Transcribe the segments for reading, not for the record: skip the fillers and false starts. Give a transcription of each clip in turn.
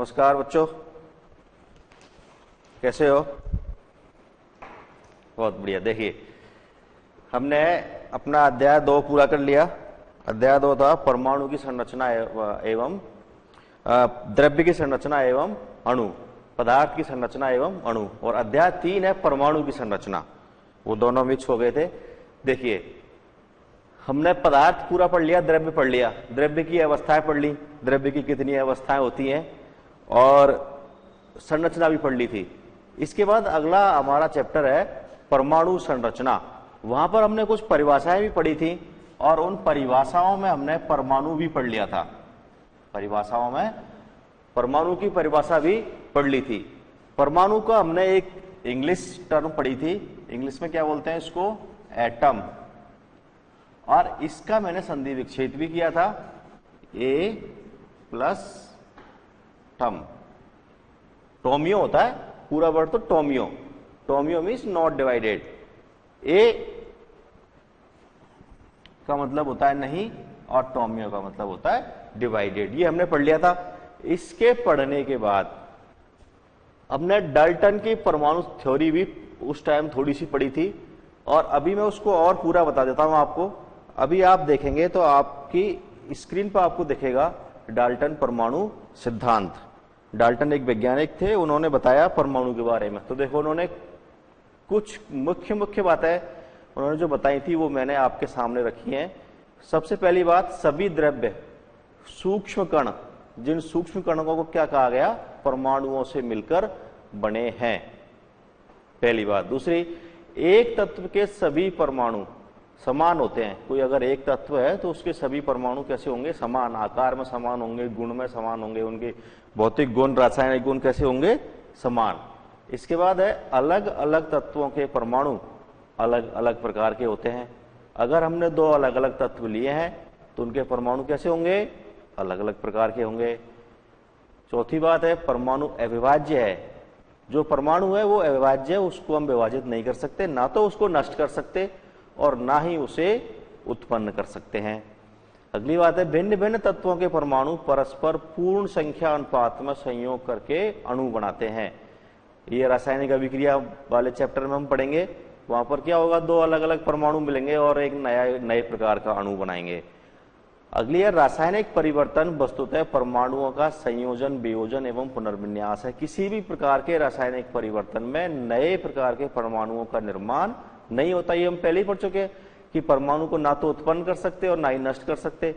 नमस्कार बच्चों, कैसे हो? बहुत बढ़िया। देखिए, हमने अपना अध्याय 2 पूरा कर लिया। अध्याय 2 था परमाणु की संरचना एवं द्रव्य की संरचना एवं अणु, पदार्थ की संरचना एवं अणु। और अध्याय 3 है परमाणु की संरचना। वो दोनों मिक्स हो गए थे। देखिए, हमने पदार्थ पूरा पढ़ लिया, द्रव्य पढ़ लिया, द्रव्य की अवस्थाएं पढ़ ली, द्रव्य की कितनी अवस्थाएं होती हैं, और संरचना भी पढ़ ली थी। इसके बाद अगला हमारा चैप्टर है परमाणु संरचना। वहां पर हमने कुछ परिभाषाएं भी पढ़ी थी और उन परिभाषाओं में हमने परमाणु भी पढ़ लिया था। परिभाषाओं में परमाणु की परिभाषा भी पढ़ ली थी। परमाणु का हमने एक इंग्लिश टर्म पढ़ी थी। इंग्लिश में क्या बोलते हैं इसको? एटम। और इसका मैंने संधि विच्छेद भी किया था, ए प्लस टम। टोमियो होता है पूरा वर्ड, तो tomeo. Tomeo means not divided. A का मतलब होता है नहीं और टोमियो का मतलब होता है डिवाइडेड। ये हमने पढ़ लिया था। इसके पढ़ने के बाद हमने डाल्टन की परमाणु थ्योरी भी उस टाइम थोड़ी सी पढ़ी थी, और अभी मैं उसको और पूरा बता देता हूं आपको। अभी आप देखेंगे तो आपकी स्क्रीन पर आपको दिखेगा डाल्टन परमाणु सिद्धांत। डाल्टन एक वैज्ञानिक थे, उन्होंने बताया परमाणु के बारे में। तो देखो, उन्होंने कुछ मुख्य बातें उन्होंने जो बताई थी वो मैंने आपके सामने रखी हैं। सबसे पहली बात, सभी द्रव्य सूक्ष्म कण, जिन सूक्ष्म कणों को क्या कहा गया? परमाणुओं से मिलकर बने हैं, पहली बात। दूसरी, एक तत्व के सभी परमाणु समान होते हैं। कोई अगर एक तत्व है तो उसके सभी परमाणु कैसे होंगे? समान, आकार में समान होंगे, गुण में समान होंगे, उनके भौतिक गुण, रासायनिक गुण कैसे होंगे? समान। इसके बाद है, अलग अलग तत्वों के परमाणु अलग अलग प्रकार के होते हैं। अगर हमने 2 अलग अलग तत्व लिए हैं तो उनके परमाणु कैसे होंगे? अलग अलग प्रकार के होंगे। चौथी बात है, परमाणु अविभाज्य है। जो परमाणु है वो अविभाज्य है, उसको हम विभाजित नहीं कर सकते, ना तो उसको नष्ट कर सकते और ना ही उसे उत्पन्न कर सकते हैं। अगली बात है, भिन्न भिन्न तत्वों के परमाणु परस्पर पूर्ण संख्या अनुपात में संयोग करके अणु बनाते हैं। ये रासायनिक अभिक्रिया वाले चैप्टर में हम पढ़ेंगे। वहां पर क्या होगा? 2 अलग अलग परमाणु मिलेंगे और एक नए प्रकार का अणु बनाएंगे। अगली है, रासायनिक परिवर्तन वस्तुतः परमाणुओं का संयोजन, वियोजन एवं पुनर्विन्यास है। किसी भी प्रकार के रासायनिक परिवर्तन में नए प्रकार के परमाणुओं का निर्माण नहीं होता। ये हम पहले ही पढ़ चुके हैं कि परमाणु को ना तो उत्पन्न कर सकते और ना ही नष्ट कर सकते।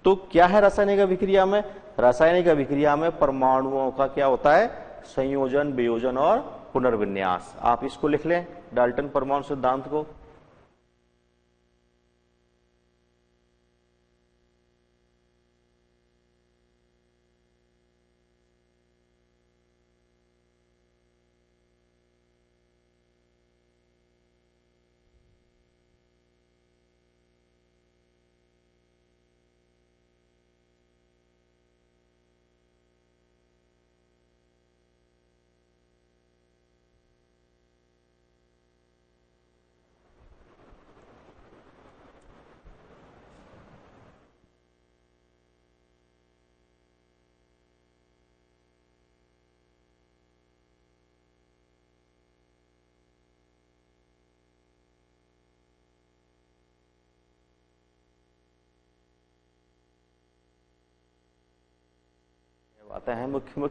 तो क्या है रासायनिक अभिक्रिया में? रासायनिक अभिक्रिया में परमाणुओं का क्या होता है? संयोजन, वियोजन और पुनर्विन्यास। आप इसको लिख लें, डाल्टन परमाणु सिद्धांत को। बातें हैं मुख्य।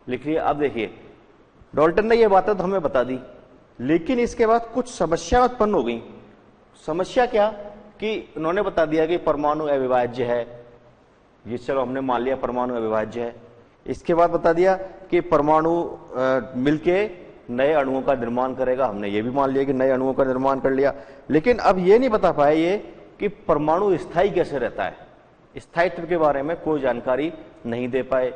लिख लिया। अब देखिए, डाल्टन ने ये बातें तो हमें बता दी, लेकिन इसके बाद कुछ समस्या उत्पन्न हो गई। समस्या क्या? कि उन्होंने बता दिया कि परमाणु अविभाज्य है। ये चलो हमने मान लिया परमाणु अविभाज्य है। इसके बाद बता दिया कि परमाणु मिलके नए अणुओं का निर्माण करेगा। हमने ये भी मान लिया कि नए अणुओं का निर्माण कर लिया। लेकिन अब ये नहीं बता पाए ये कि परमाणु स्थायी कैसे रहता है। स्थायित्व के बारे में कोई जानकारी नहीं दे पाए।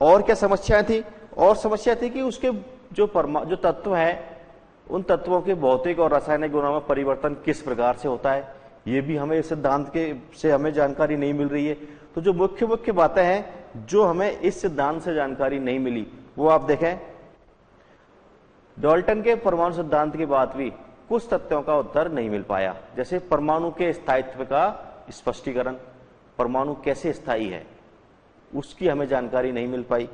और क्या समस्याएं थी? और समस्या थी कि उसके जो तत्व हैं उन तत्वों के भौतिक और रासायनिक गुणों में परिवर्तन किस प्रकार से होता है, ये भी हमें इस सिद्धांत के से हमें जानकारी नहीं मिल रही है। तो जो मुख्य बातें हैं जो हमें इस सिद्धांत से जानकारी नहीं मिली वो आप देखें, डाल्टन के परमाणु सिद्धांत के बाद भी कुछ तथ्यों का उत्तर नहीं मिल पाया, जैसे परमाणु के स्थायित्व का स्पष्टीकरण, परमाणु कैसे स्थायी है उसकी हमें जानकारी नहीं मिल पाई।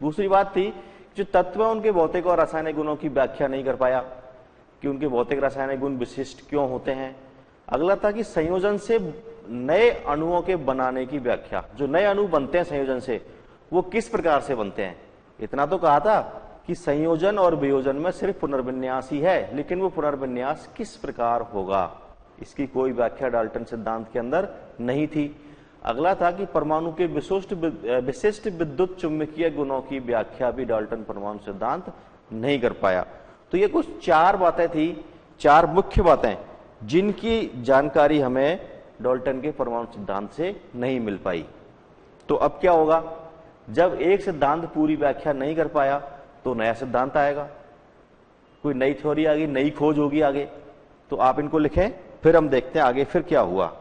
दूसरी बात थी, जो तत्व है उनके भौतिक और रासायनिक गुणों की व्याख्या नहीं कर पाया कि उनके भौतिक रासायनिक गुण विशिष्ट क्यों होते हैं। अगला था कि संयोजन से नए अणुओं के बनाने की व्याख्या, जो नए अणु बनते हैं संयोजन से वो किस प्रकार से बनते हैं। इतना तो कहा था कि संयोजन और वियोजन में सिर्फ पुनर्विन्यास ही है, लेकिन वो पुनर्विन्यास किस प्रकार होगा इसकी कोई व्याख्या डाल्टन सिद्धांत के अंदर नहीं थी। अगला था कि परमाणु के विशिष्ट विद्युत चुंबकीय गुणों की व्याख्या भी डाल्टन परमाणु सिद्धांत नहीं कर पाया। तो ये कुछ 4 बातें थी, 4 मुख्य बातें जिनकी जानकारी हमें डाल्टन के परमाणु सिद्धांत से नहीं मिल पाई। तो अब क्या होगा, जब एक सिद्धांत पूरी व्याख्या नहीं कर पाया तो नया सिद्धांत आएगा, कोई नई थ्योरी आ गई, नई खोज होगी आगे। तो आप इनको लिखें, फिर हम देखते हैं आगे फिर क्या हुआ।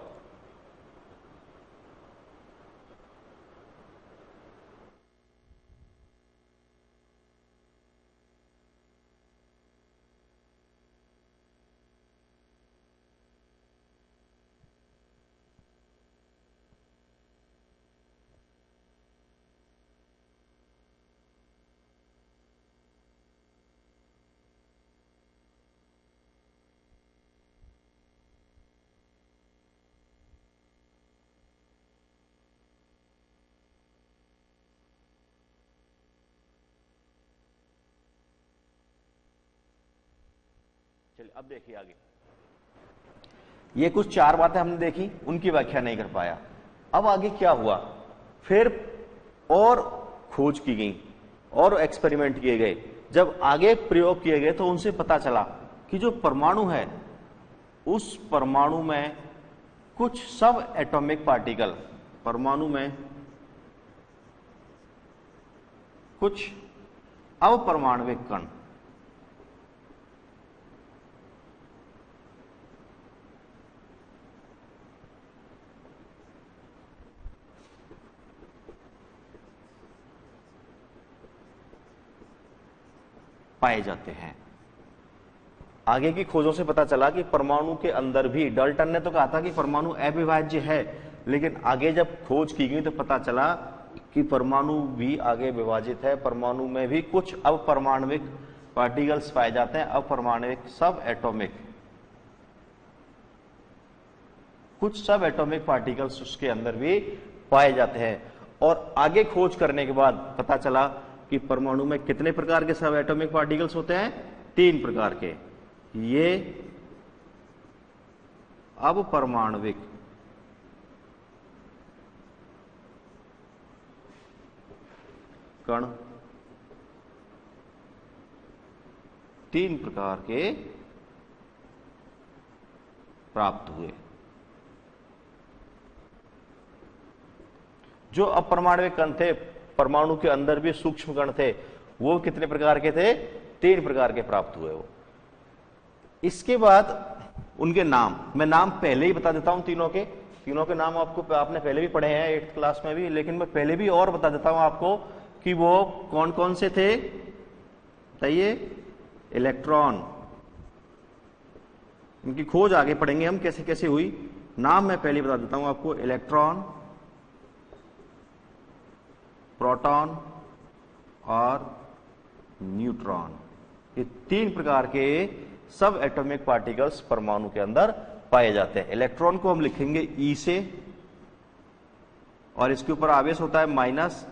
चलिए अब देखिए आगे, ये कुछ 4 बातें हमने देखी, उनकी व्याख्या नहीं कर पाया। अब आगे क्या हुआ, फिर और खोज की गई और एक्सपेरिमेंट किए गए। जब आगे प्रयोग किए गए तो उनसे पता चला कि जो परमाणु है उस परमाणु में कुछ सब एटॉमिक पार्टिकल, परमाणु में कुछ अपरमाणविक कण पाए जाते हैं। आगे की खोजों से पता चला कि परमाणु के अंदर भी, डाल्टन ने तो कहा था कि परमाणु अविभाज्य है, लेकिन आगे जब खोज की गई तो पता चला कि परमाणु भी आगे विभाजित है, परमाणु में भी कुछ अपरमाणविक पार्टिकल्स पाए जाते हैं, अपरमाणविक सब एटॉमिक, कुछ सब एटॉमिक पार्टिकल्स उसके अंदर भी पाए जाते हैं। और आगे खोज करने के बाद पता चला कि परमाणु में कितने प्रकार के सब एटॉमिक पार्टिकल्स होते हैं, 3 प्रकार के। ये अपरमाणविक कण 3 प्रकार के प्राप्त हुए। जो अपरमाणविक कण थे, परमाणु के अंदर भी सूक्ष्म कण थे, वो कितने प्रकार के थे, 3 प्रकार के प्राप्त हुए वो। इसके बाद उनके नाम, मैं नाम पहले ही बता देता हूं तीनों के नाम आपने पहले भी पढ़े हैं 8th क्लास में भी, लेकिन मैं पहले भी और बता देता हूं आपको कि वो कौन कौन से थे। बताइए, इलेक्ट्रॉन, इनकी खोज आगे पढ़ेंगे हम कैसे कैसे हुई। नाम मैं पहले बता देता हूं आपको, इलेक्ट्रॉन, प्रोटॉन और न्यूट्रॉन। ये 3 प्रकार के सब एटॉमिक पार्टिकल्स परमाणु के अंदर पाए जाते हैं। इलेक्ट्रॉन को हम लिखेंगे ई से, और इसके ऊपर आवेश होता है माइनस,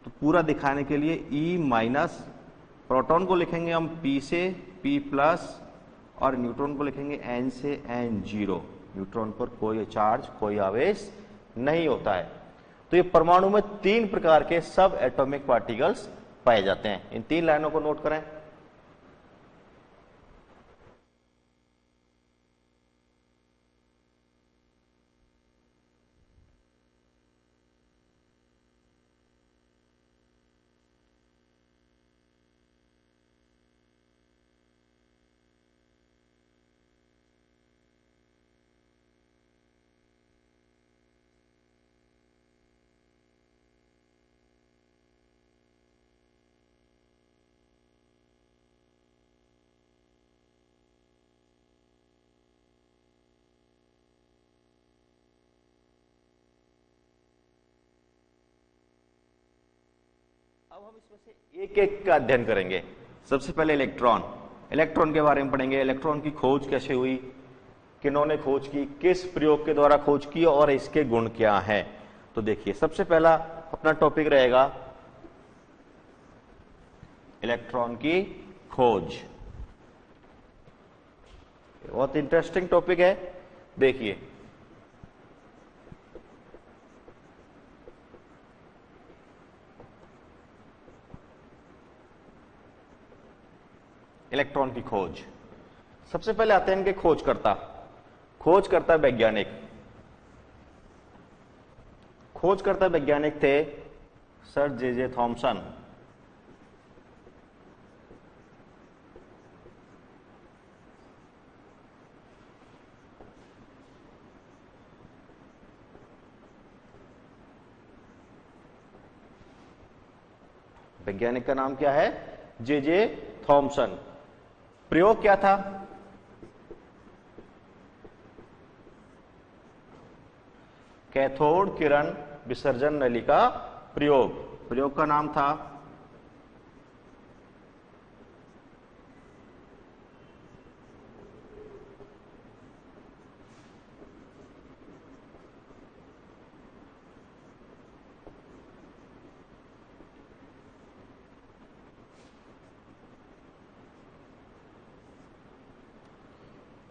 तो पूरा दिखाने के लिए ई माइनस। प्रोटॉन को लिखेंगे हम पी से, पी प्लस, और न्यूट्रॉन को लिखेंगे एन से, एन जीरो। न्यूट्रॉन पर कोई चार्ज, कोई आवेश नहीं होता है। तो ये परमाणु में 3 प्रकार के सब एटॉमिक पार्टिकल्स पाए जाते हैं। इन 3 लाइनों को नोट करें। हम इसमें से एक एक का अध्ययन करेंगे। सबसे पहले इलेक्ट्रॉन, इलेक्ट्रॉन के बारे में पढ़ेंगे। इलेक्ट्रॉन की खोज कैसे हुई, किन्होंने खोज की, किस प्रयोग के द्वारा खोज की और इसके गुण क्या हैं। तो देखिए, सबसे पहला अपना टॉपिक रहेगा इलेक्ट्रॉन की खोज। बहुत इंटरेस्टिंग टॉपिक है। देखिए, इलेक्ट्रॉन की खोज। सबसे पहले आते हैं इनके खोजकर्ता। खोजकर्ता वैज्ञानिक, खोजकर्ता वैज्ञानिक थे सर जे थॉमसन। वैज्ञानिक का नाम क्या है? J Thomson. प्रयोग क्या था? कैथोड किरण विसर्जन नली का प्रयोग। प्रयोग का नाम था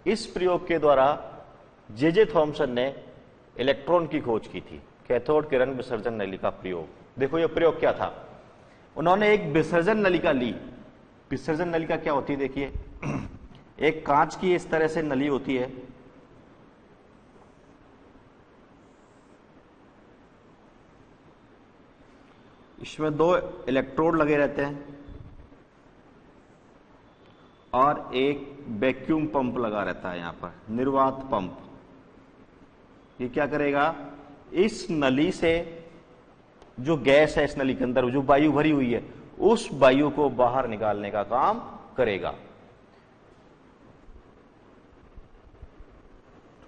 इस प्रयोग के द्वारा जे थॉमसन ने इलेक्ट्रॉन की खोज की थी। कैथोड किरण विसर्जन नली का प्रयोग। देखो ये प्रयोग क्या था। उन्होंने एक विसर्जन नलिका ली। विसर्जन नलिका क्या होती है? देखिए, एक कांच की इस तरह से नली होती है। इसमें 2 इलेक्ट्रोड लगे रहते हैं और एक वैक्यूम पंप लगा रहता है यहां पर, निर्वात पंप। ये क्या करेगा? इस नली से जो गैस है, इस नली के अंदर जो वायु भरी हुई है, उस वायु को बाहर निकालने का काम करेगा।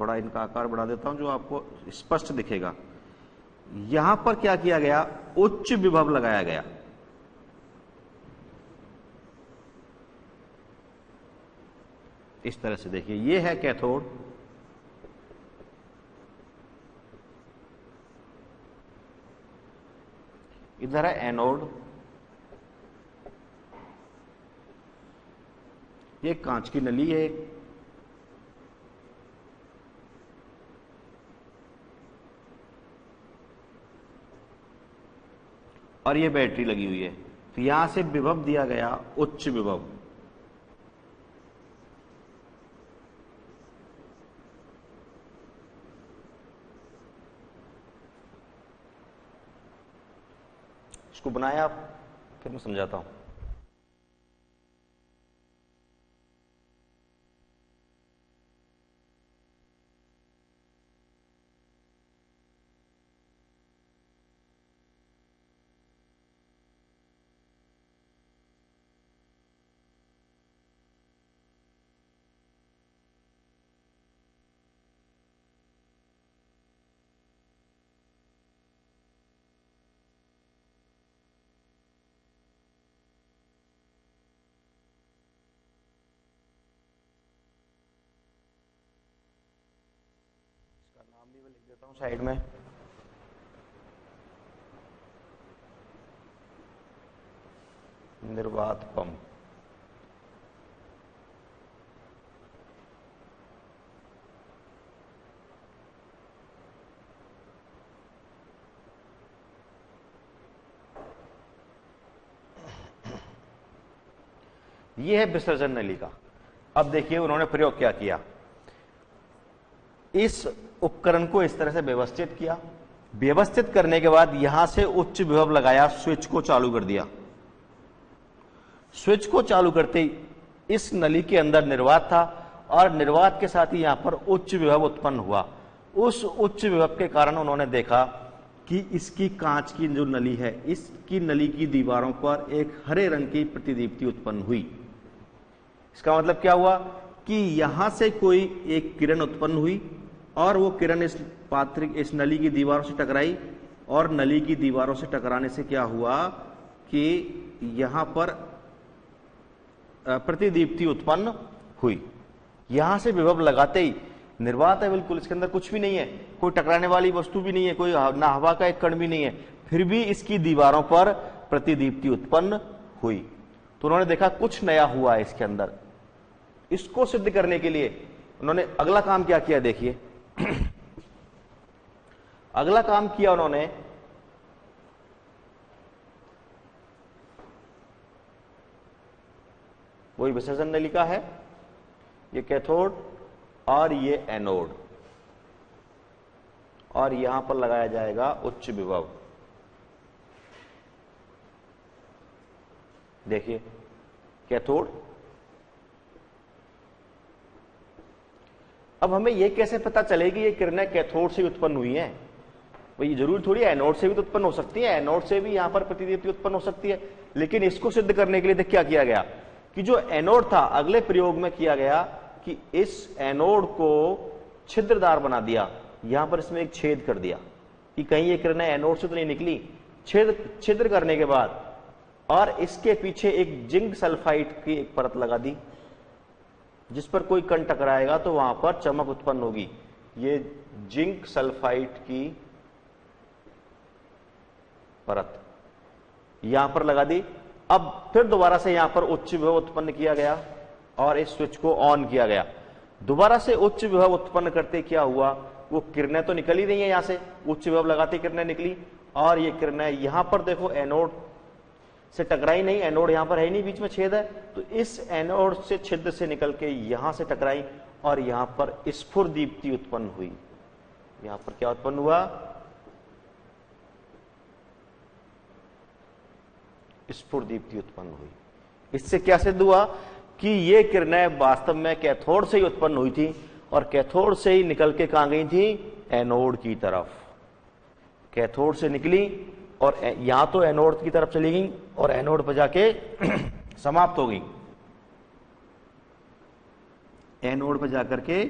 थोड़ा इनका आकार बढ़ा देता हूं जो आपको स्पष्ट दिखेगा। यहां पर क्या किया गया? उच्च विभव लगाया गया। इस तरह से देखिए, ये है कैथोड, इधर है एनोड। ये कांच की नली है और ये बैटरी लगी हुई है। तो यहां से विभव दिया गया उच्च विभव। इसको बनाया, फिर मैं समझाता हूं। नाम भी मैं लिख देता हूं साइड में। निर्वात पंप। यह है विसर्जन नली का। अब देखिए उन्होंने प्रयोग क्या किया। इस उपकरण को इस तरह से व्यवस्थित किया। व्यवस्थित करने के बाद यहां से उच्च विभव लगाया, स्विच को चालू कर दिया। स्विच को चालू करते ही इस नली के अंदर निर्वात था और निर्वात के साथ ही यहां पर उच्च विभव उत्पन्न हुआ। उस उच्च विभव के कारण उन्होंने देखा कि इसकी कांच की जो नली है, इसकी नली की दीवारों पर एक हरे रंग की प्रतिदीप्ति उत्पन्न हुई। इसका मतलब क्या हुआ कि यहां से कोई एक किरण उत्पन्न हुई और वो किरण इस पात्र, इस नली की दीवारों से टकराई और नली की दीवारों से टकराने से क्या हुआ कि यहां पर प्रतिदीप्ति उत्पन्न हुई। यहां से विभव लगाते ही निर्वात है बिल्कुल, इसके अंदर कुछ भी नहीं है, कोई टकराने वाली वस्तु भी नहीं है, कोई ना हवा का एक कण भी नहीं है, फिर भी इसकी दीवारों पर प्रतिदीप्ति उत्पन्न हुई। तो उन्होंने देखा कुछ नया हुआ है इसके अंदर। इसको सिद्ध करने के लिए उन्होंने अगला काम क्या किया, देखिए अगला काम किया उन्होंने, वही विसर्जन ने लिखा है, ये कैथोड और ये एनोड, और यहां पर लगाया जाएगा उच्च विभव। देखिए कैथोड। अब हमें यह कैसे पता चलेगी ये किरणें कैथोड से उत्पन्न हुई हैं? भाई जरूर थोड़ी एनोड से भी तो उत्पन्न हो सकती है, एनोड से भी यहां पर प्रतिदीप्ति उत्पन्न हो सकती है। लेकिन इसको सिद्ध करने के लिए देख क्या किया गया कि जो एनोड था, अगले प्रयोग में किया गया कि इस एनोड को छिद्रदार बना दिया, यहां पर इसमें एक छेद कर दिया कि कहीं ये किरणें एनोड से तो नहीं निकली। छिद्र करने के बाद और इसके पीछे एक जिंक सल्फाइड की एक परत लगा दी, जिस पर कोई कण टकराएगा तो वहां पर चमक उत्पन्न होगी। ये जिंक सल्फाइड की परत यहां पर लगा दी। अब फिर दोबारा से यहां पर उच्च विभव उत्पन्न किया गया और इस स्विच को ऑन किया गया। दोबारा से उच्च विभव उत्पन्न करते क्या हुआ, वो किरणें तो निकल ही रही है यहां से, उच्च विभव लगाते किरणें निकली, और ये किरणें यहां पर देखो एनोड से टकराई नहीं, एनोड यहां पर है नहीं, बीच में छेद है, तो इस एनोड से छिद्र से निकल के यहां से टकराई और यहां पर स्फुरदीप्ति उत्पन्न हुई। यहां पर क्या उत्पन्न हुआ, स्फुरदीप्ति उत्पन्न हुई। इससे क्या सिद्ध हुआ कि ये किरणें वास्तव में कैथोड से ही उत्पन्न हुई थी और कैथोड से ही निकल के कहां गई थी, एनोड की तरफ। कैथोड से निकली और यहां तो एनोड की तरफ चली गई और एनोड पर जाके समाप्त हो गई, एनोड पर जाकर के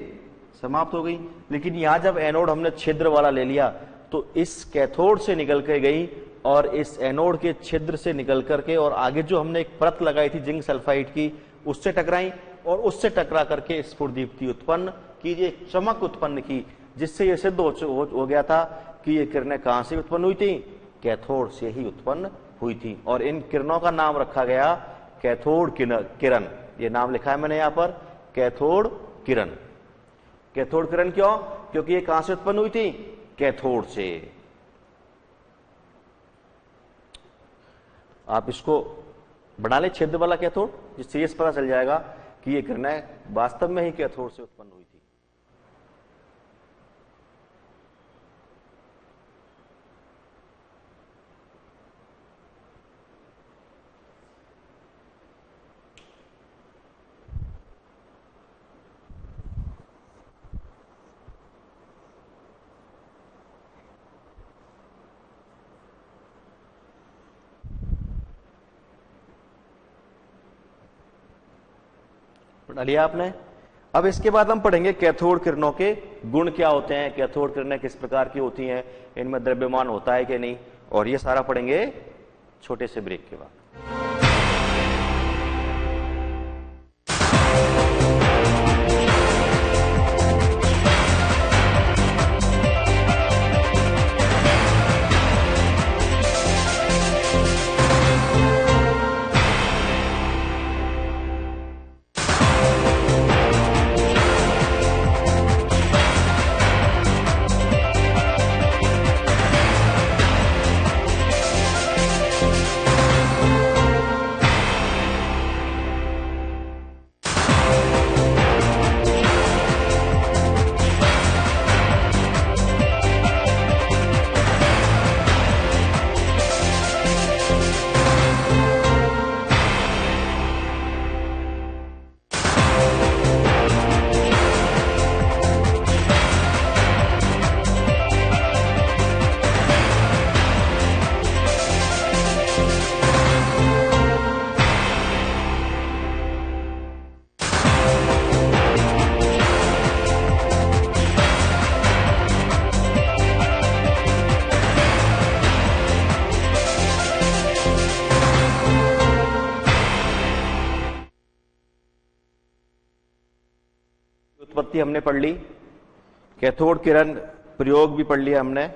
समाप्त हो गई। लेकिन यहां जब एनोड हमने छिद्र वाला ले लिया तो इस कैथोड से निकल के गई और इस एनोड के छिद्र से निकल करके और आगे जो हमने एक परत लगाई थी जिंक सल्फाइड की, उससे टकराई और उससे टकरा करके स्फुरदीप्ति उत्पन्न की, ये चमक उत्पन्न की, जिससे यह सिद्ध हो गया था कि ये किरणें कहां से उत्पन्न हुई थी, कैथोड से ही उत्पन्न हुई थी। और इन किरणों का नाम रखा गया कैथोड किरण। ये नाम लिखा है मैंने यहां पर, कैथोड किरण। कैथोड किरण क्यों, क्योंकि ये कहां से उत्पन्न हुई थी, कैथोड से। आप इसको बना ले छेद वाला कैथोड, जिससे ये पता चल जाएगा कि ये किरणें वास्तव में ही कैथोड से उत्पन्न हुई थी। पढ़ लिया आपने। अब इसके बाद हम पढ़ेंगे कैथोड किरणों के गुण क्या होते हैं, कैथोड किरणें किस प्रकार की होती हैं, इनमें द्रव्यमान होता है कि नहीं, और ये सारा पढ़ेंगे छोटे से ब्रेक के बाद। उत्पत्ति हमने पढ़ ली, कैथोड किरण प्रयोग भी पढ़ लिया हमने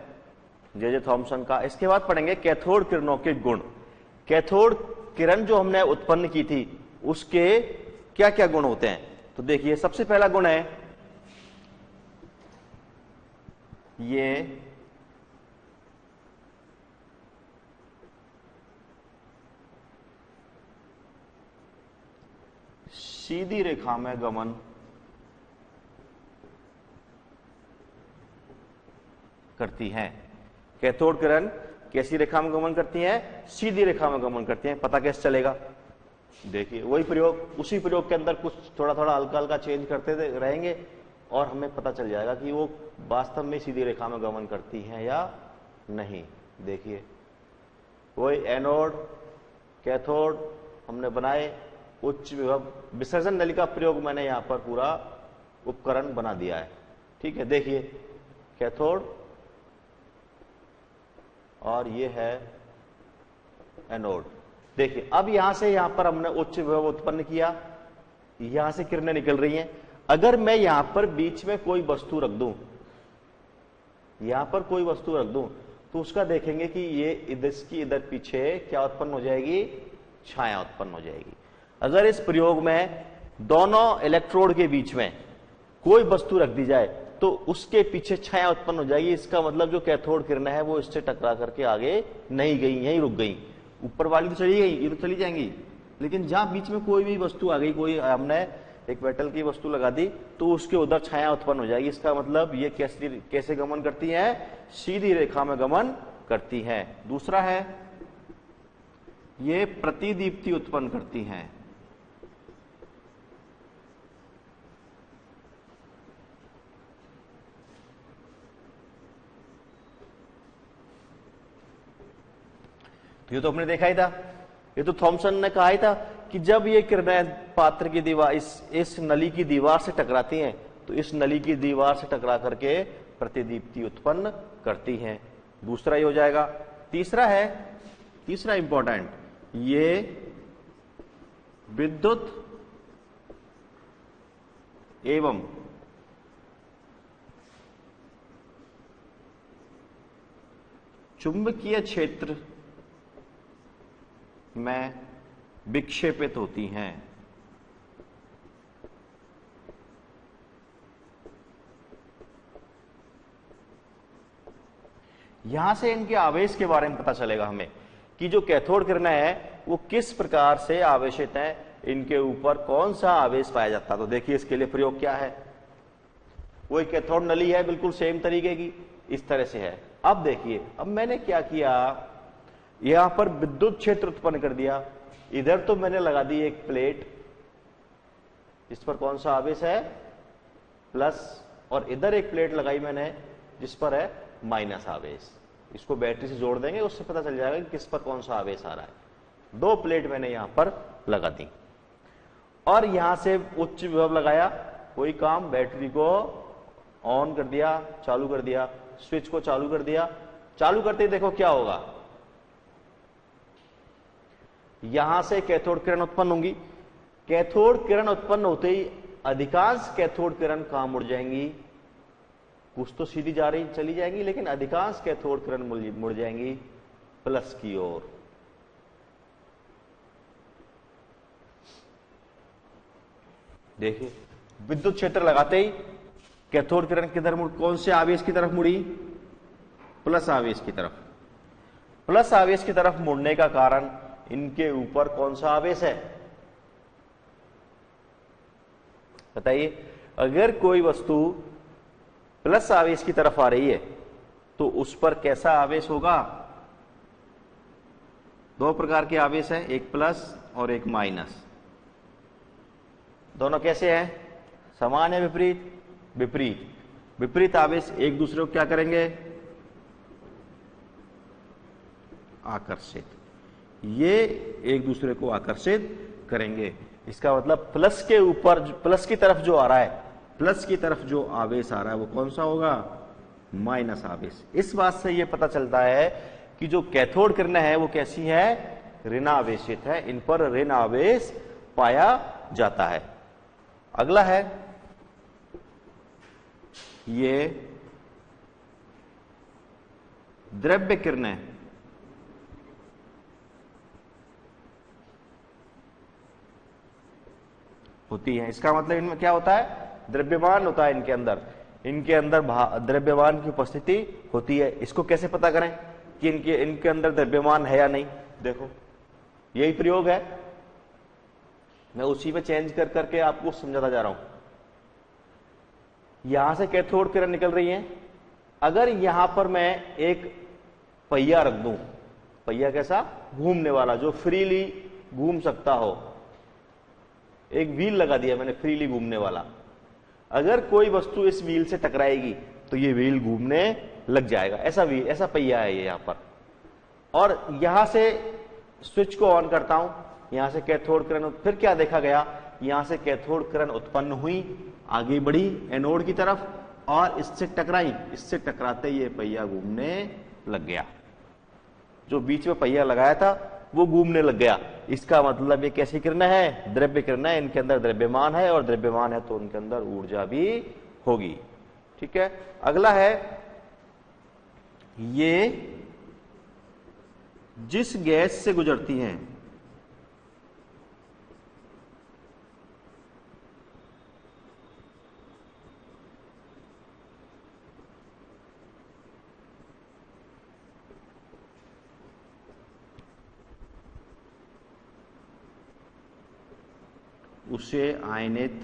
जे थॉमसन का। इसके बाद पढ़ेंगे कैथोड किरणों के गुण। कैथोड किरण जो हमने उत्पन्न की थी उसके क्या क्या गुण होते हैं, तो देखिए सबसे पहला गुण है ये सीधी रेखा में गमन करती हैं। कैथोड किरण कैसी रेखा में गमन करती हैं? सीधी रेखा में गमन करती हैं। पता कैसे चलेगा? देखिए वही प्रयोग, उसी प्रयोग के अंदर कुछ थोड़ा थोड़ा हल्का हल्का चेंज करते रहेंगे और हमें पता चल जाएगा कि वो वास्तव में सीधी रेखा में गमन करती हैं या नहीं। देखिए वही एनोड कैथोड हमने बनाए, उच्च विभव विसर्जन नली का प्रयोग मैंने यहां पर पूरा उपकरण बना दिया है। ठीक है, देखिए कैथोड और ये है एनोड। देखिए अब यहां से यहां पर हमने उच्च विभव उत्पन्न किया, यहां से किरणें निकल रही हैं। अगर मैं यहां पर बीच में कोई वस्तु रख दूं, यहां पर कोई वस्तु रख दूं, तो उसका देखेंगे कि ये इसकी इधर पीछे क्या उत्पन्न हो जाएगी? छाया उत्पन्न हो जाएगी। अगर इस प्रयोग में दोनों इलेक्ट्रोड के बीच में कोई वस्तु रख दी जाए तो उसके पीछे छाया उत्पन्न हो जाएगी। इसका मतलब जो कैथोड किरण है वो इससे टकरा करके आगे नहीं गई, यहीं रुक गई। ऊपर वाली तो चली गई, ये तो चली जाएंगी, लेकिन जहां बीच में कोई भी वस्तु आ गई, कोई हमने एक मेटल की वस्तु लगा दी, तो उसके उधर छाया उत्पन्न हो जाएगी। इसका मतलब ये कैसे गमन करती है? सीधी रेखा में गमन करती है। दूसरा है ये प्रतिदीप्ति उत्पन्न करती हैं। तो ये तो हमने देखा ही था, ये तो थॉमसन ने कहा ही था कि जब ये किरणें पात्र की दीवार इस नली की दीवार से टकराती हैं तो इस नली की दीवार से टकरा करके प्रतिदीप्ति उत्पन्न करती हैं। दूसरा ये हो जाएगा। तीसरा इंपॉर्टेंट, ये विद्युत एवं चुंबकीय क्षेत्र में विक्षेपित होती हैं। यहां से इनके आवेश के बारे में पता चलेगा हमें कि जो कैथोड किरणें हैं वो किस प्रकार से आवेशित हैं, इनके ऊपर कौन सा आवेश पाया जाता है। तो देखिए इसके लिए प्रयोग क्या है, वही कैथोड नली है, बिल्कुल सेम तरीके की, इस तरह से है। अब देखिए, अब मैंने क्या किया, यहां पर विद्युत क्षेत्र उत्पन्न कर दिया। इधर तो मैंने लगा दी एक प्लेट, इस पर कौन सा आवेश है? प्लस, और इधर एक प्लेट लगाई मैंने जिस पर है माइनस आवेश। इसको बैटरी से जोड़ देंगे, उससे पता चल जाएगा कि किस पर कौन सा आवेश आ रहा है। दो प्लेट मैंने यहां पर लगा दी और यहां से उच्च विभव लगाया। कोई काम, बैटरी को ऑन कर दिया, चालू कर दिया, स्विच को चालू कर दिया। चालू करते ही देखो क्या होगा, यहां से कैथोड किरण उत्पन्न होंगी। कैथोड किरण उत्पन्न होते ही अधिकांश कैथोड किरण कहां मुड़ जाएंगी? कुछ तो सीधी जा रही चली जाएंगी, लेकिन अधिकांश कैथोड किरण मुड़ जाएंगी प्लस की ओर। देखिए विद्युत क्षेत्र लगाते ही कैथोड किरण किधर कौन से आवेश की तरफ मुड़ी? प्लस आवेश की तरफ। प्लस आवेश की तरफ मुड़ने का कारण इनके ऊपर कौन सा आवेश है? बताइए। अगर कोई वस्तु प्लस आवेश की तरफ आ रही है तो उस पर कैसा आवेश होगा? दो प्रकार के आवेश हैं, एक प्लस और एक माइनस। दोनों कैसे हैं? समान है, विपरीत? विपरीत। विपरीत आवेश एक दूसरे को क्या करेंगे? आकर्षित। ये एक दूसरे को आकर्षित करेंगे। इसका मतलब प्लस के ऊपर, प्लस की तरफ जो आ रहा है, प्लस की तरफ जो आवेश आ रहा है वो कौन सा होगा? माइनस आवेश। इस बात से ये पता चलता है कि जो कैथोड किरणें हैं वो कैसी है? ऋणावेशित है। इन पर ऋण आवेश पाया जाता है। अगला है ये द्रव्य किरणें होती हैं। इसका मतलब इनमें क्या होता है, द्रव्यमान होता है इनके अंदर द्रव्यमान की उपस्थिति होती है। इसको कैसे पता करें कि इनके अंदर द्रव्यमान है या नहीं? देखो यही प्रयोग है, मैं उसी में चेंज कर करके आपको समझाता जा रहा हूं। यहां से कैथोड किरण निकल रही है, अगर यहां पर मैं एक पहिया रख दूं, पहिया कैसा, घूमने वाला, जो फ्रीली घूम सकता हो, एक व्हील लगा दिया मैंने फ्रीली घूमने वाला, अगर कोई वस्तु इस व्हील से टकराएगी तो ये व्हील घूमने लग जाएगा। ऐसा पहिया है ये यहां पर। और यहां से स्विच को ऑन करता हूं, यहां से कैथोड किरण, फिर क्या देखा गया, यहां से कैथोड किरण उत्पन्न हुई, आगे बढ़ी एनोड की तरफ और इससे टकराई, इससे टकराते ये पहिया घूमने लग गया। जो बीच में पहिया लगाया था वो घूमने लग गया। इसका मतलब ये कैसी किरणें है, द्रव्य किरणें, इनके अंदर द्रव्यमान है, और द्रव्यमान है तो उनके अंदर ऊर्जा भी होगी। ठीक है, अगला है, ये जिस गैस से गुजरती हैं उसे आयनित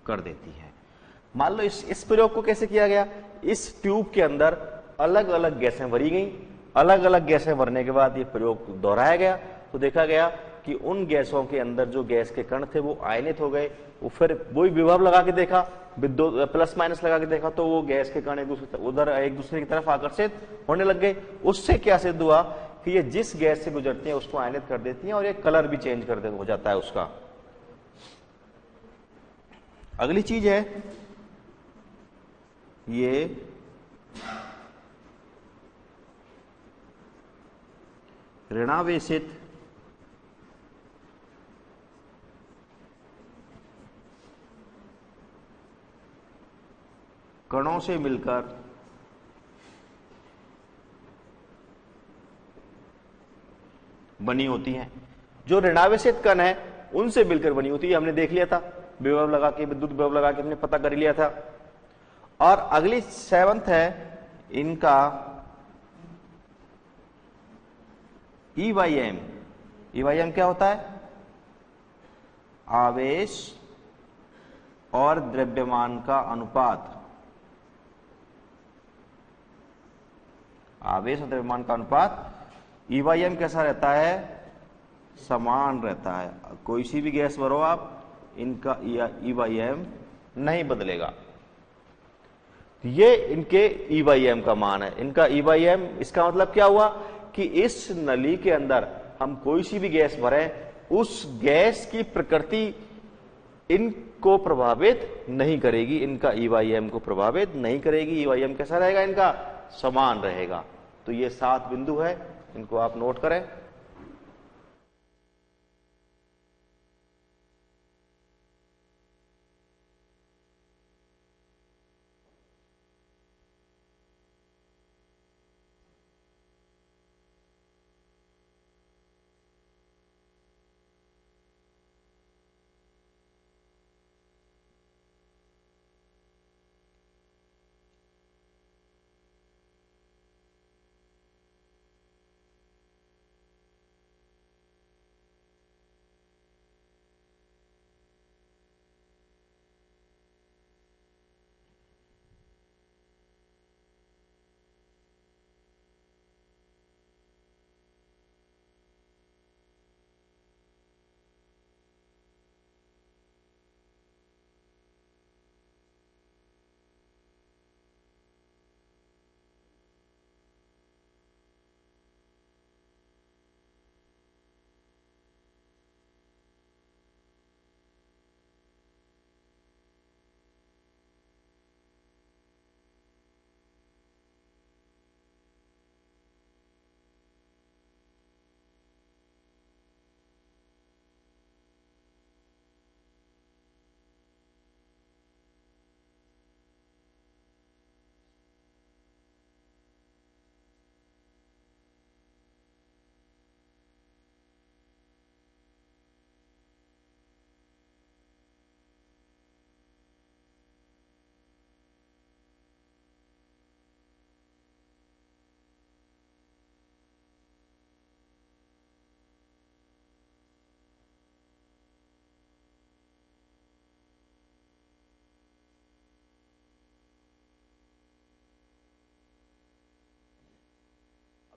कर देती है। मान लो इस प्रयोग को कैसे किया गया, इस ट्यूब के अंदर अलग अलग गैसें भरी गई, अलग अलग गैसें भरने के बाद ये प्रयोग दोहराया गया, तो देखा गया कि उन गैसों के अंदर जो गैस के कण थे वो आयनित हो गए। वो फिर वही विभव लगा के देखा, विद्युत प्लस माइनस लगा के देखा, तो वो गैस के कण एक दूसरे की तरफ आकर्षित होने लग गए। उससे क्या सिद्ध हुआ कि ये जिस गैस से गुजरती है उसको आयनित कर देती है, और ये कलर भी चेंज कर हो जाता है उसका। अगली चीज है, ये ऋणावेशित कणों से मिलकर बनी होती हैं। जो ऋणावेशित कण है उनसे मिलकर बनी होती है, हमने देख लिया था, विभव लगा के, विद्युत विभव लगा के हमने पता कर लिया था। और अगली 7th है इनका EYM। EYM क्या होता है, आवेश और द्रव्यमान का अनुपात। आवेश और द्रव्यमान का अनुपात, EYM कैसा रहता है, समान रहता है। कोई सी भी गैस भरो आप, इनका EYM नहीं बदलेगा। ये इनके EYM का मान है। इनका EYM, इसका मतलब क्या हुआ कि इस नली के अंदर हम कोई सी भी गैस भरें, उस गैस की प्रकृति इनको प्रभावित नहीं करेगी, इनका EYM को प्रभावित नहीं करेगी। EYM कैसा रहेगा, इनका समान रहेगा। तो ये 7 बिंदु है, इनको आप नोट करें।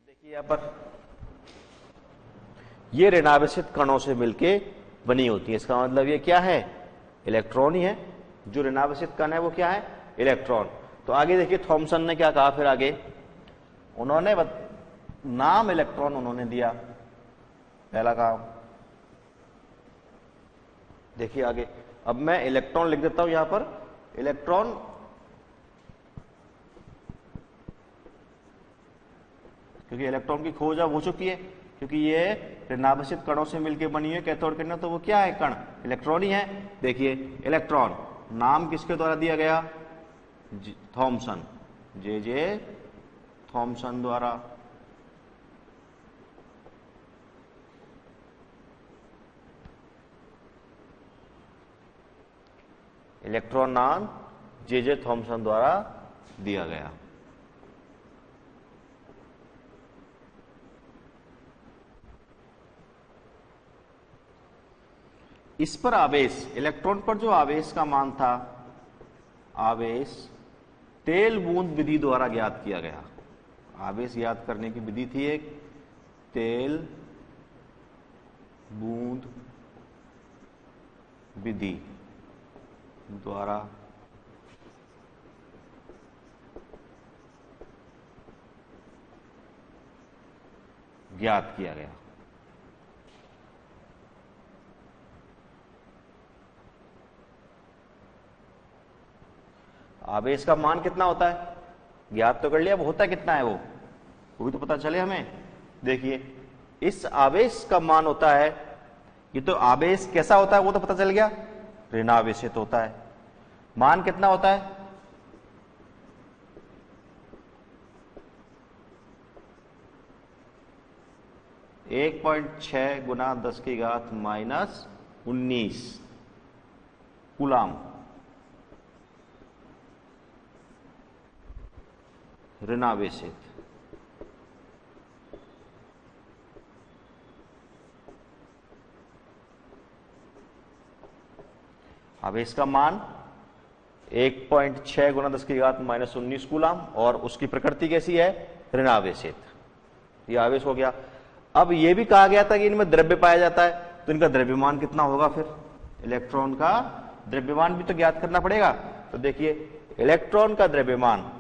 देखिए यहां पर ये ऋणावेशित कणों से मिलके बनी होती है। इसका मतलब ये क्या है, इलेक्ट्रॉन ही है। जो ऋणावेशित कण है वो क्या है, इलेक्ट्रॉन। तो आगे देखिए थॉमसन ने क्या कहा फिर आगे, उन्होंने नाम इलेक्ट्रॉन उन्होंने दिया, पहला काम। देखिए आगे, अब मैं इलेक्ट्रॉन लिख देता हूं यहां पर। इलेक्ट्रॉन क्योंकि इलेक्ट्रॉन की खोज अब हो चुकी है, क्योंकि ये ऋणावेशित कणों से मिलकर बनी है कैथोड किरण, तो वो क्या है, कण, इलेक्ट्रॉन ही है। देखिए इलेक्ट्रॉन नाम किसके द्वारा दिया गया, थॉमसन, जे थॉमसन द्वारा। इलेक्ट्रॉन नाम जे थॉमसन द्वारा दिया गया। इस पर आवेश, इलेक्ट्रॉन पर जो आवेश का मान था, आवेश तेल बूंद विधि द्वारा ज्ञात किया गया। आवेश ज्ञात करने की विधि थी एक, तेल बूंद विधि द्वारा ज्ञात किया गया। आवेश का मान कितना होता है, ज्ञात तो कर लिया, वो होता कितना है वो भी तो पता चले हमें। देखिए इस आवेश का मान होता है, ये तो आवेश कैसा होता है वो तो पता चल गया, ऋणावेशित होता है। मान कितना होता है, (1.6 × 10⁻⁻19 कूलाम ऋणावेशित। आवेश का मान 1.6 × 10⁻⁻19 कूलाम, और उसकी प्रकृति कैसी है, ऋणावेशित। ये आवेश हो गया। अब ये भी कहा गया था कि इनमें द्रव्य पाया जाता है, तो इनका द्रव्यमान कितना होगा, फिर इलेक्ट्रॉन का द्रव्यमान भी तो ज्ञात करना पड़ेगा। तो देखिए इलेक्ट्रॉन का द्रव्यमान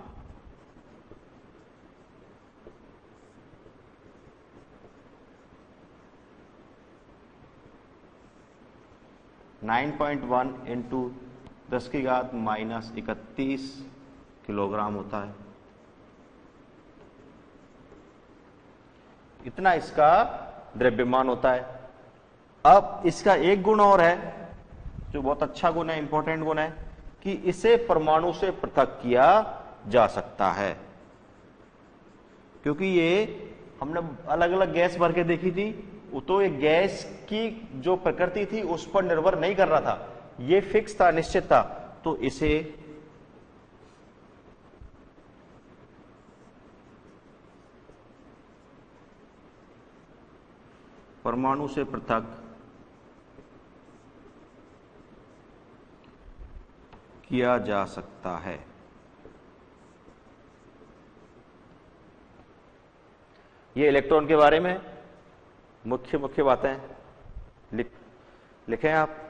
9.1 × 10⁻31 किलोग्राम होता है। इतना इसका द्रव्यमान होता है। अब इसका एक गुण और है जो बहुत अच्छा गुण है, इंपॉर्टेंट गुण है, कि इसे परमाणु से पृथक किया जा सकता है। क्योंकि ये हमने अलग अलग गैस भर के देखी थी, वो तो एक गैस की जो प्रकृति थी उस पर निर्भर नहीं कर रहा था, ये फिक्स था, निश्चित था। तो इसे परमाणु से पृथक किया जा सकता है। ये इलेक्ट्रॉन के बारे में मुख्य मुख्य बातें लिखें आप।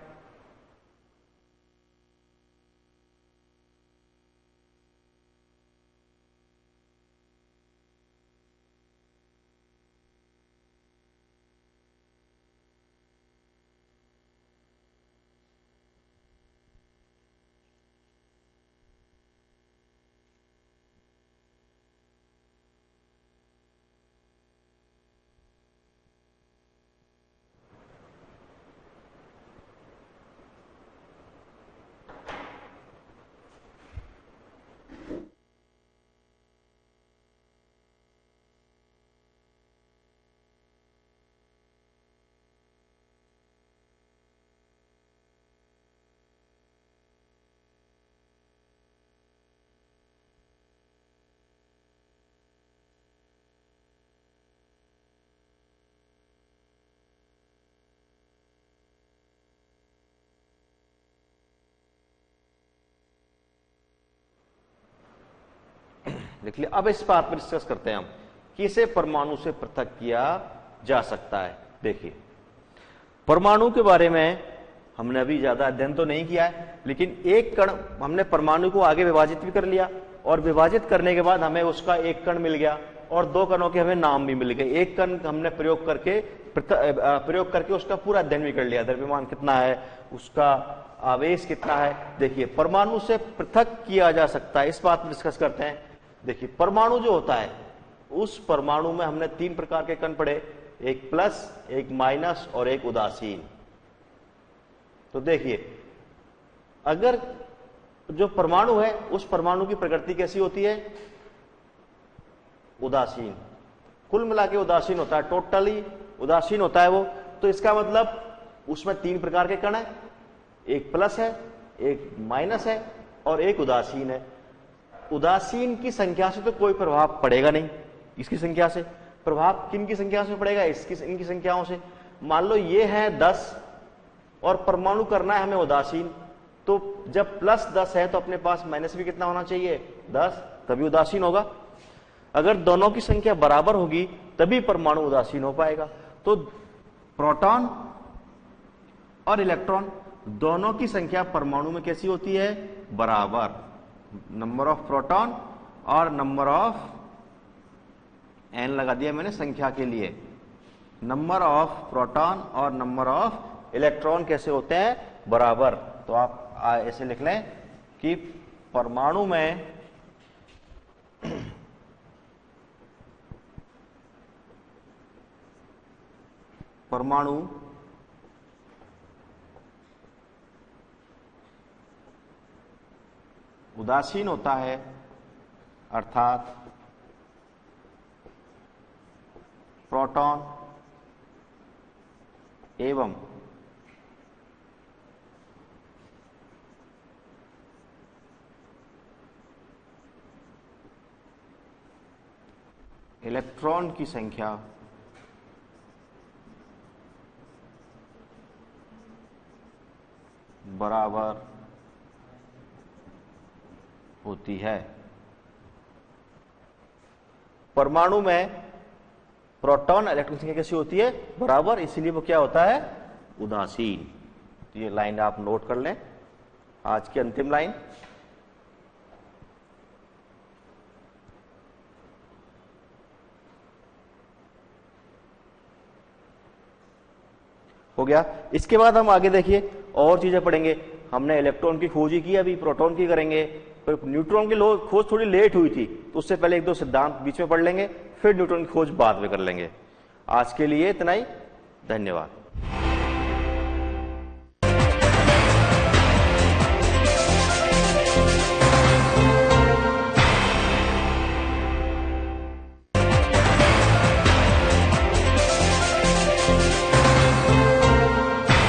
लिख लिया। अब इस बात पर डिस्कस करते हैं हम कि इसे परमाणु से पृथक किया जा सकता है। देखिए, परमाणु के बारे में हमने अभी ज्यादा अध्ययन तो नहीं किया है, लेकिन एक कण, हमने परमाणु को आगे विभाजित भी कर लिया, और विभाजित करने के बाद हमें उसका एक कण मिल गया और दो कणों के हमें नाम भी मिल गए। एक कण हमने प्रयोग करके उसका पूरा अध्ययन भी कर लिया, द्रव्यमान कितना है, उसका आवेश कितना है। देखिए, परमाणु से पृथक किया जा सकता है, इस बात पर डिस्कस करते हैं। देखिए, परमाणु जो होता है, उस परमाणु में हमने 3 प्रकार के कण पढ़े, एक प्लस, एक माइनस और एक उदासीन। तो देखिए, अगर जो परमाणु है, उस परमाणु की प्रकृति कैसी होती है? उदासीन। कुल मिला के उदासीन होता है, टोटली उदासीन होता है वो। तो इसका मतलब उसमें 3 प्रकार के कण है, एक प्लस है, एक माइनस है और एक उदासीन है। उदासीन की संख्या से तो कोई प्रभाव पड़ेगा नहीं, इसकी संख्या से। प्रभाव किन की संख्या से पड़ेगा? इनकी संख्याओं से। मान लो ये है 10 और परमाणु करना है हमें उदासीन, तो जब प्लस 10 है तो अपने पास माइनस भी कितना होना चाहिए? 10, तभी उदासीन होगा। अगर दोनों की संख्या बराबर होगी तभी परमाणु उदासीन हो पाएगा। तो प्रोटॉन और इलेक्ट्रॉन दोनों की संख्या परमाणु में कैसी होती है? बराबर। नंबर ऑफ प्रोटॉन और नंबर ऑफ, एन लगा दिया मैंने संख्या के लिए, नंबर ऑफ प्रोटॉन और नंबर ऑफ इलेक्ट्रॉन कैसे होते हैं? बराबर। तो आप ऐसे लिख लें कि परमाणु में उदासीन होता है, अर्थात प्रोटॉन एवं इलेक्ट्रॉन की संख्या बराबर होती है। परमाणु में प्रोटॉन इलेक्ट्रॉन संख्या कैसी होती है? बराबर, इसीलिए वो क्या होता है? उदासीन। तो ये लाइन आप नोट कर लें, आज की अंतिम लाइन। हो गया। इसके बाद हम आगे देखिए और चीजें पढ़ेंगे। हमने इलेक्ट्रॉन की खोज ही की, अभी प्रोटॉन की करेंगे। पर न्यूट्रॉन की खोज थोड़ी लेट हुई थी, तो उससे पहले 1-2 सिद्धांत बीच में पढ़ लेंगे, फिर न्यूट्रॉन की खोज बाद में कर लेंगे। आज के लिए इतना ही, धन्यवाद।